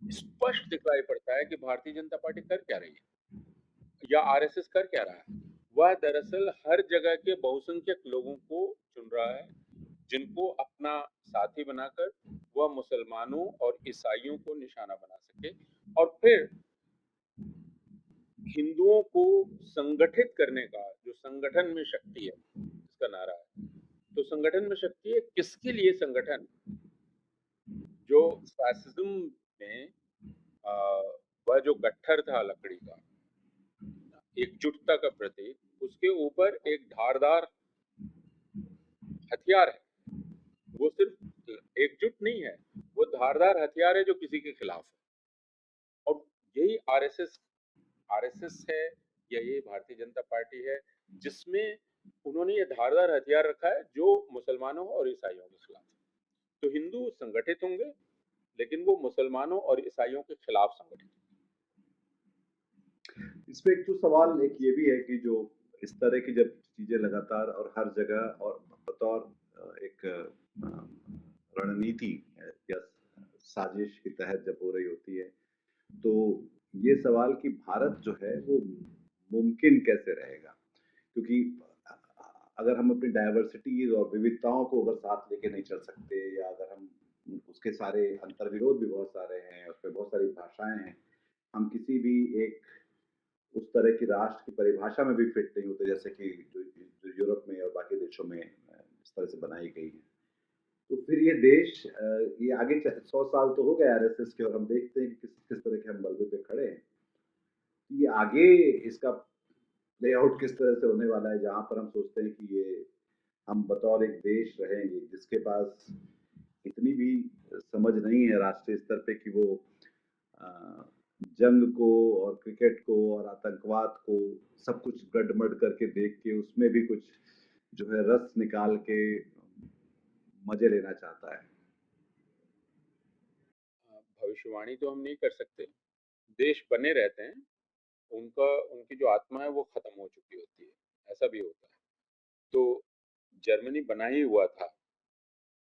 स्पष्ट दिखाई पड़ता है कि भारतीय जनता पार्टी कर क्या रही है या आरएसएस कर क्या रहा है। वह दरअसल हर जगह के बहुसंख्यक लोगों को चुन रहा है जिनको अपना साथी बनाकर वह मुसलमानों और ईसाइयों को निशाना बना सके और फिर हिंदुओं को संगठित करने का जो संगठन में शक्ति है इसका नारा है। तो संगठन में शक्ति है किसके लिए संगठन? जो फैसिज्म में आ, वह जो गट्ठर था लकड़ी का, एकजुटता का प्रतीक, उसके ऊपर एक धारदार हथियार है। वो सिर्फ एकजुट नहीं है, वो धारदार हथियार है जो किसी के खिलाफ है। और यही आरएसएस है या ये भारतीय जनता पार्टी है जिसमें उन्होंने ये धारदार हथियार रखा है जो मुसलमानों और ईसाइयों के खिलाफ है। तो हिंदू संगठित होंगे लेकिन वो मुसलमानों और ईसाइयों के खिलाफ संगठित। है। इसमें एक जो सवाल एक ये भी है कि जो इस तरह की जब चीज़ें लगातार और हर जगह और बतौर एक रणनीति या साजिश के तहत जब हो रही होती है, तो ये सवाल कि भारत जो है वो मुमकिन कैसे रहेगा? क्योंकि अगर हम अपनी डाइवर्सिटी और विविधताओं को अगर साथ लेके नहीं चल सकते या अगर हम उसके सारे अंतर्विरोध भी बहुत सारे हैं, उसमें बहुत सारी भाषाएँ हैं, हम किसी भी एक उस तरह की राष्ट्र की परिभाषा में भी फिट नहीं होते जैसे कि जो यूरोप में और बाकी देशों में इस तरह से बनाई गई है। तो फिर ये देश ये आगे 100 साल तो हो गए आरएसएस के और हम देखते हैं कि किस किस तरह के हम बलबे पे खड़े हैं। ये आगे इसका लेआउट किस तरह से होने वाला है जहाँ पर हम सोचते हैं कि ये हम बतौर एक देश रहेंगे जिसके पास इतनी भी समझ नहीं है राष्ट्रीय स्तर पे कि वो अ, जंग को और क्रिकेट को और आतंकवाद को सब कुछ गड़मड़ करके देख के उसमें भी कुछ जो है रस निकाल के मजे लेना चाहता है। भविष्यवाणी तो हम नहीं कर सकते। देश बने रहते हैं, उनका उनकी जो आत्मा है वो खत्म हो चुकी होती है, ऐसा भी होता है। तो जर्मनी बना ही हुआ था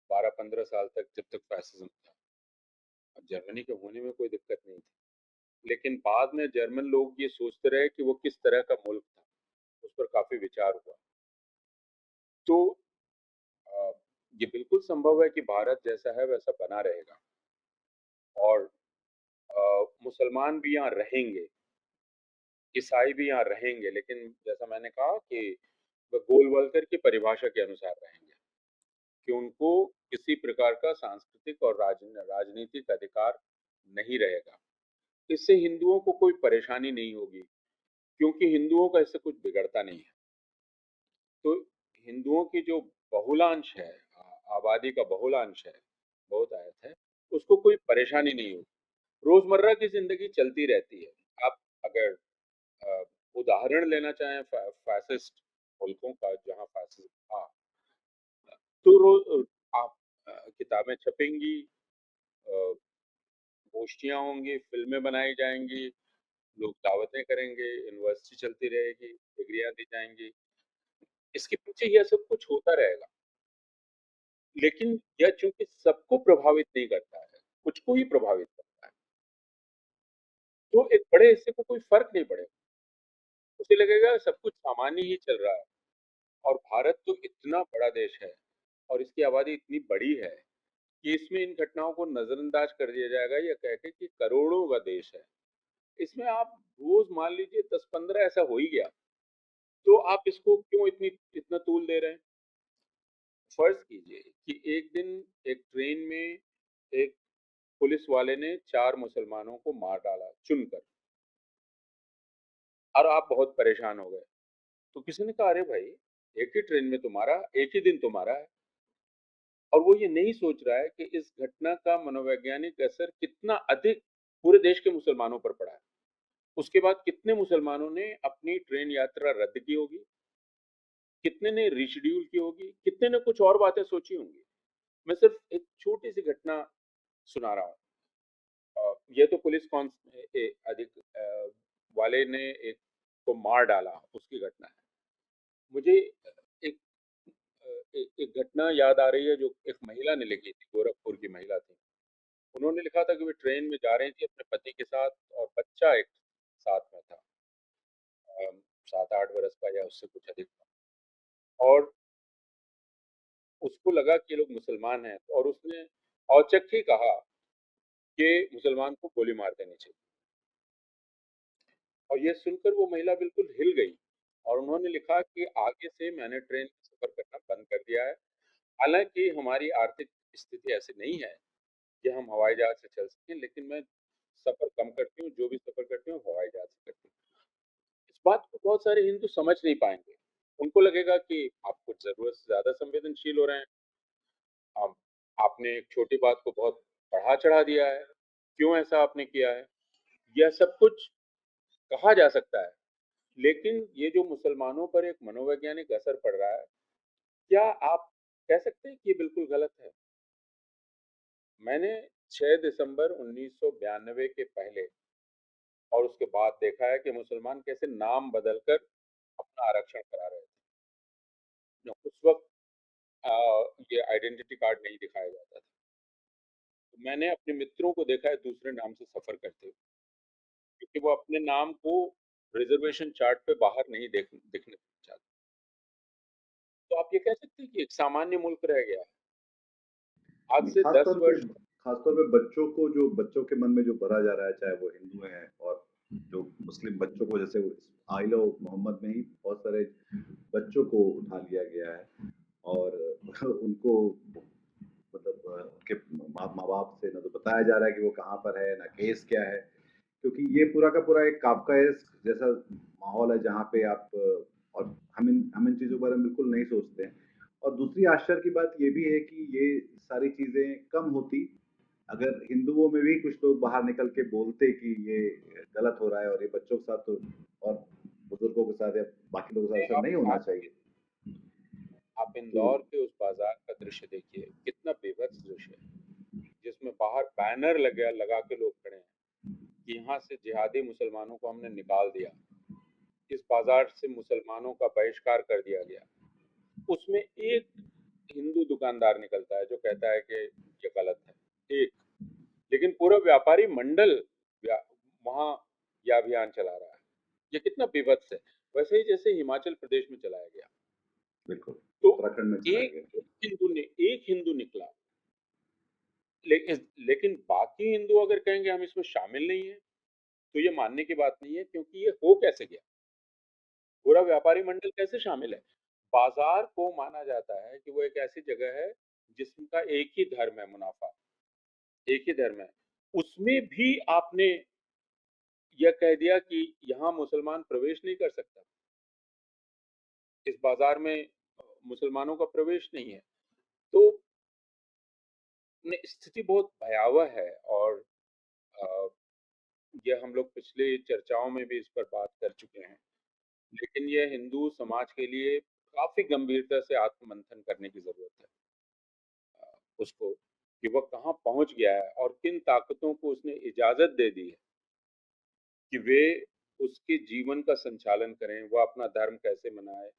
12-15 साल तक, जब तक फैसिज्म था। अब जर्मनी के होने में कोई दिक्कत नहीं थी, लेकिन बाद में जर्मन लोग ये सोचते रहे कि वो किस तरह का मुल्क था, उस पर काफी विचार हुआ। तो अ, ये बिल्कुल संभव है कि भारत जैसा है वैसा बना रहेगा, और मुसलमान भी यहाँ रहेंगे, ईसाई भी यहाँ रहेंगे, लेकिन जैसा मैंने कहा कि वह गोलवलकर की परिभाषा के अनुसार रहेंगे, कि उनको किसी प्रकार का सांस्कृतिक और राजनीतिक अधिकार नहीं रहेगा। इससे हिंदुओं को कोई परेशानी नहीं होगी, क्योंकि हिंदुओं का इससे कुछ बिगड़ता नहीं है। तो हिंदुओं की जो बहुलांश है, आबादी का बहुलांश है, बहुतायत है, उसको कोई परेशानी नहीं होगी। रोजमर्रा की जिंदगी चलती रहती है। आप अगर अ, उदाहरण लेना चाहें फैसिस्ट मुल्कों का जहाँ फैसिज्म था, तो रोज आप किताबें छपेंगी, अ, गोष्ठियां होंगी, फिल्में बनाई जाएंगी, लोग दावतें करेंगे, यूनिवर्सिटी चलती रहेगी, डिग्रियां दी जाएंगी। इसके पीछे यह सब कुछ होता रहेगा, लेकिन यह चूंकि सबको प्रभावित नहीं करता है, कुछ को ही प्रभावित करता है, तो एक बड़े हिस्से को कोई फर्क नहीं पड़ेगा। उसे लगेगा सब कुछ सामान्य ही चल रहा है। और भारत तो इतना बड़ा देश है और इसकी आबादी इतनी बड़ी है कि इसमें इन घटनाओं को नजरअंदाज कर दिया जाएगा, या कह के कि करोड़ों का देश है। इसमें आप रोज मान लीजिए 10-15 ऐसा हो ही गया, तो आप इसको क्यों इतना तूल दे रहे हैं? फर्ज कीजिए कि एक दिन एक ट्रेन में एक पुलिस वाले ने 4 मुसलमानों को मार डाला चुनकर, और आप बहुत परेशान हो गए। तो किसी ने कहा, अरे भाई, एक ही ट्रेन में तुम्हारा, एक ही दिन तुम्हारा है। और वो ये नहीं सोच रहा है कि इस घटना का मनोवैज्ञानिक असर कितना अधिक पूरे देश के मुसलमानों पर पड़ा है। उसके बाद कितने मुसलमानों ने अपनी ट्रेन यात्रा रद्द की होगी, कितने ने रिशेड्यूल की होगी, कितने ने कुछ और बातें सोची होंगी। मैं सिर्फ एक छोटी सी घटना सुना रहा हूँ। ये तो पुलिस कौन अधिक वाले ने एक को मार डाला, उसकी घटना है। मुझे एक एक घटना याद आ रही है जो एक महिला ने लिखी थी, गोरखपुर की महिला थी। उन्होंने लिखा था कि वे ट्रेन में जा रही थी अपने पति के साथ, और बच्चा एक साथ में था, 7-8 बरस का या उससे कुछ अधिक था। और उसको लगा कि ये लोग मुसलमान हैं, और उसने औचक ही कहा कि मुसलमान को गोली मार देनी चाहिए। और ये सुनकर वो महिला बिल्कुल हिल गई, और उन्होंने लिखा कि आगे से मैंने ट्रेन में सफर करना बंद कर दिया है। हालांकि हमारी आर्थिक स्थिति ऐसी नहीं है कि हम हवाई जहाज से चल सकें, लेकिन मैं सफर कम करती हूँ, जो भी सफर करती हूँ हवाई जहाज से करती हूँ। इस बात को बहुत सारे हिंदू समझ नहीं पाएंगे। उनको लगेगा कि आप कुछ जरूरत से ज्यादा संवेदनशील हो रहे हैं, आप आपने एक छोटी बात को बहुत बढ़ा चढ़ा दिया है, क्यों ऐसा आपने किया है। यह सब कुछ कहा जा सकता है, लेकिन ये जो मुसलमानों पर एक मनोवैज्ञानिक असर पड़ रहा है, क्या आप कह सकते हैं कि ये बिल्कुल गलत है? मैंने 6 दिसंबर 1992 के पहले और उसके बाद देखा है कि मुसलमान कैसे नाम बदलकर अपना आरक्षण करा रहे थे। उस वक्त ये आइडेंटिटी कार्ड नहीं दिखाया जाता था। तो मैंने अपने मित्रों को देखा है दूसरे नाम से सफर करते हुए, क्योंकि वो अपने नाम को रिजर्वेशन चार्ट पे बाहर नहीं दिखने चाहते। तो आप ये कह सकते हैं कि एक सामान्य मुल्क रह गया है। आज नहीं, से 10 वर्ष खासतौर पे बच्चों को, जो बच्चों के मन में जो भरा जा रहा है, चाहे वो हिंदू हैं और जो मुस्लिम बच्चों को, जैसे आइल ऑफ मोहम्मद में ही बहुत सारे बच्चों को उठा लिया गया है और उनको मतलब उनके माँ बाप से ना तो बताया जा रहा है कि वो कहाँ पर है, ना केस क्या है, क्योंकि ये पूरा का पूरा एक काफ्काएस्क जैसा माहौल है जहाँ पे आप और हम इन चीज़ों के बारे में बिल्कुल नहीं सोचते हैं। और दूसरी आश्चर्य की बात ये भी है कि ये सारी चीज़ें कम होती अगर हिंदुओं में भी कुछ लोग बाहर निकल के बोलते कि ये गलत हो रहा है और ये बच्चों के साथ तो और बुजुर्गों के साथ या बाकी लोगों के साथ में ऐसा नहीं होना आप चाहिए। आप तो इंदौर के उस बाजार का दृश्य देखिए, कितना बेभत्स दृश्य है, जिसमें बाहर बैनर लगा के लोग खड़े हैं कि यहाँ से जिहादी मुसलमानों को हमने निकाल दिया, इस बाजार से मुसलमानों का बहिष्कार कर दिया गया। उसमें एक हिंदू दुकानदार निकलता है जो कहता है कि ये गलत है, एक, लेकिन पूरा व्यापारी मंडल वहां यह अभियान चला रहा है। ये कितना विभत्स है। वैसे ही जैसे हिमाचल प्रदेश में चलाया गया, बिल्कुल तो उत्तराखंड में चला एक गया। एक हिंदू निकला, लेकिन बाकी हिंदू अगर कहेंगे हम इसमें शामिल नहीं है, तो ये मानने की बात नहीं है, क्योंकि ये हो कैसे गया, पूरा व्यापारी मंडल कैसे शामिल है। बाजार को माना जाता है कि वो एक ऐसी जगह है जिसका एक ही धर्म है, मुनाफा, एक ही धर्म है। उसमें भी आपने यह कह दिया कि यहाँ मुसलमान प्रवेश नहीं कर सकता, इस बाजार में मुसलमानों का प्रवेश नहीं है। तो स्थिति बहुत भयावह है। और अ, यह हम लोग पिछले चर्चाओं में भी इस पर बात कर चुके हैं, लेकिन यह हिंदू समाज के लिए काफी गंभीरता से आत्ममंथन करने की जरूरत है। उसको कि वह कहाँ पहुंच गया है और किन ताकतों को उसने इजाजत दे दी है कि वे उसके जीवन का संचालन करें, वह अपना धर्म कैसे मनाए,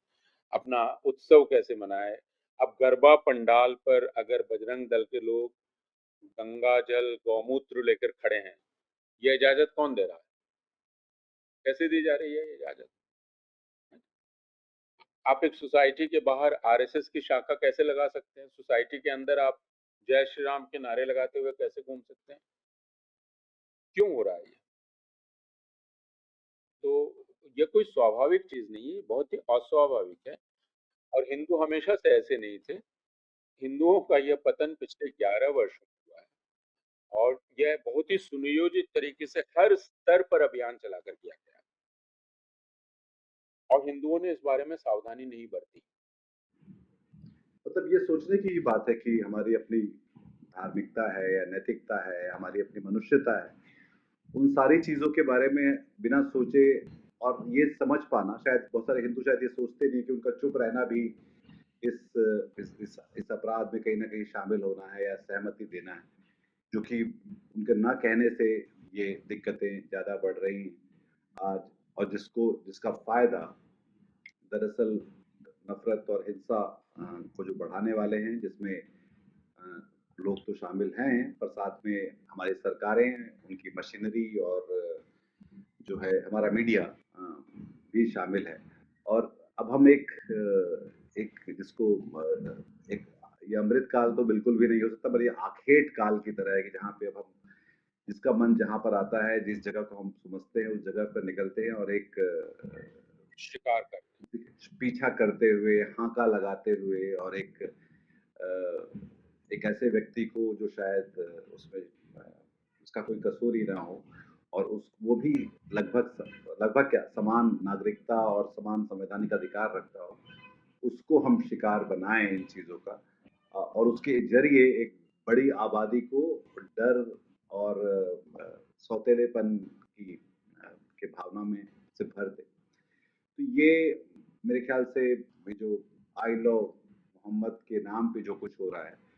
अपना उत्सव कैसे मनाए। अब गरबा पंडाल पर अगर बजरंग दल के लोग गंगा जल गौमूत्र लेकर खड़े हैं, यह इजाजत कौन दे रहा है, कैसे दी जा रही है ये इजाजत। आप एक सोसाइटी के बाहर आरएसएस की शाखा कैसे लगा सकते हैं, सोसाइटी के अंदर आप जय श्री राम के नारे लगाते हुए कैसे घूम सकते हैं, क्यों हो रहा है ये। तो ये कोई स्वाभाविक चीज नहीं है, बहुत ही अस्वाभाविक है। और हिंदू हमेशा से ऐसे नहीं थे। हिंदुओं का यह पतन पिछले 11 वर्षों में हुआ है, और यह बहुत ही सुनियोजित तरीके से हर स्तर पर अभियान चलाकर किया गया है, और हिंदुओं ने इस बारे में सावधानी नहीं बरती। मतलब ये सोचने की ही बात है कि हमारी अपनी धार्मिकता है या नैतिकता है, हमारी अपनी मनुष्यता है, उन सारी चीज़ों के बारे में बिना सोचे और ये समझ पाना, शायद बहुत सारे हिंदू शायद ये सोचते नहीं कि उनका चुप रहना भी इस इस अपराध में कहीं न कहीं शामिल होना है या सहमति देना है, जो कि उनके ना कहने से ये दिक्कतें ज़्यादा बढ़ रही हैं आज। और जिसका फ़ायदा दरअसल नफ़रत और हिंसा को जो बढ़ाने वाले हैं, जिसमें लोग तो शामिल हैं, पर साथ में हमारी सरकारें, उनकी मशीनरी और जो है हमारा मीडिया भी शामिल है। और अब हम एक जिसको एक ये अमृत काल तो बिल्कुल भी नहीं हो सकता, पर ये आखेट काल की तरह है कि जहाँ पे अब हम जिसका मन जहाँ पर आता है, जिस जगह को हम समझते हैं, उस जगह पर निकलते हैं और एक शिकार कर पीछा करते हुए, हांका लगाते हुए और एक ऐसे व्यक्ति को जो शायद उसमें उसका कोई कसूर ही ना हो और उस वो भी लगभग क्या समान नागरिकता और समान संवैधानिक अधिकार रखता हो, उसको हम शिकार बनाएं इन चीज़ों का और उसके जरिए एक बड़ी आबादी को डर और सौतेलेपन के भावना में से भर दे। तो ये मेरे ख्याल से ये जो आई लव मोहम्मद के नाम पे जो कुछ हो रहा है,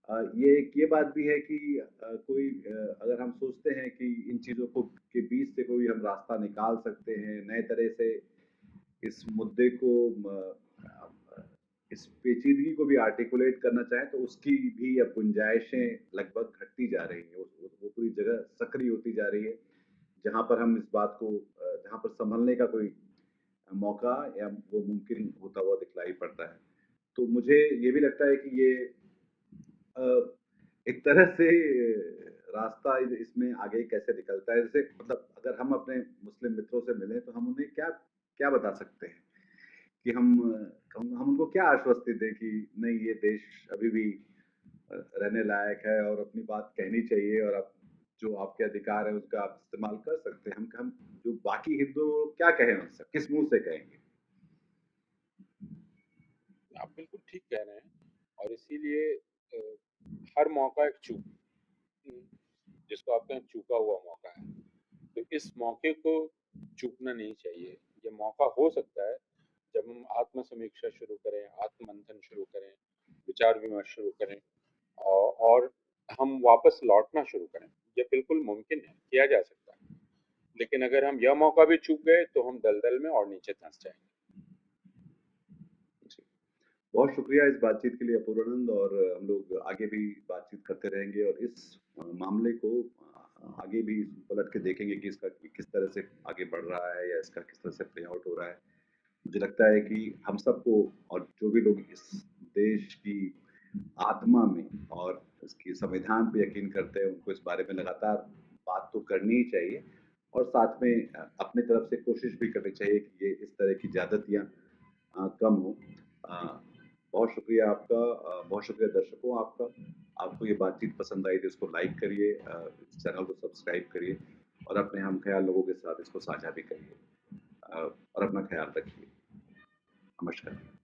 ये बात भी है कि अगर हम सोचते हैं कि इन चीज़ों को के बीच से कोई हम रास्ता निकाल सकते हैं, नए तरह से इस मुद्दे को इस पेचीदगी को भी आर्टिकुलेट करना चाहें तो उसकी भी अब गुंजाइशें लगभग घटती जा रही हैं। वो पूरी जगह सक्रिय होती जा रही है, जहाँ पर हम इस बात को जहाँ पर संभलने का कोई मौका या वो मुमकिन होता हुआ दिखलाई पड़ता है। तो मुझे ये भी लगता है कि ये एक तरह से रास्ता इसमें आगे कैसे निकलता है, जैसे मतलब अगर हम अपने मुस्लिम मित्रों से मिलें तो हम उन्हें क्या क्या बता सकते हैं कि हम उनको क्या आश्वस्ति दें कि नहीं, ये देश अभी भी रहने लायक है और अपनी बात कहनी चाहिए और आप जो आपके अधिकार है उसका आप इस्तेमाल कर सकते हैं। हम जो बाकी हिंदू क्या कहें उनसे, किस मुंह से कहेंगे? आप बिल्कुल ठीक कह रहे हैं और इसीलिए हर मौका एक चूक, जिसको आप कहें चूका हुआ मौका है, तो इस मौके को चूकना नहीं चाहिए। ये मौका हो सकता है जब हम आत्म-समीक्षा शुरू करें, आत्म-मंथन शुरू करें, विचार-विमर्श शुरू करें और हम वापस लौटना शुरू करें। ये बिल्कुल मुमकिन है, किया जा सकता है। लेकिन अगर हम यह मौका भी चूक गए तो हम दलदल में और नीचे धंस जाएँगे। जी। बहुत शुक्रिया इस बातचीत के लिए अपूर्वानंद, और हम लोग आगे भी बातचीत करते रहेंगे और इस मामले को आगे भी पलट के देखेंगे कि इसका किस तरह से आगे बढ़ रहा है या इसका किस तरह से प्ले आउट हो रहा है। मुझे लगता है कि हम सबको और जो भी लोग इस देश की आत्मा में और इसकी संविधान पे यकीन करते हैं, उनको इस बारे में लगातार बात तो करनी ही चाहिए और साथ में अपनी तरफ से कोशिश भी करनी चाहिए कि ये इस तरह की ज़्यादतियाँ कम हो। बहुत शुक्रिया आपका, बहुत शुक्रिया दर्शकों आपका। आपको ये बातचीत पसंद आई तो इसको लाइक करिए, इस चैनल को सब्सक्राइब करिए और अपने हमख़याल लोगों के साथ इसको साझा भी करिए, और अपना ख़्याल रखिए। नमस्कार।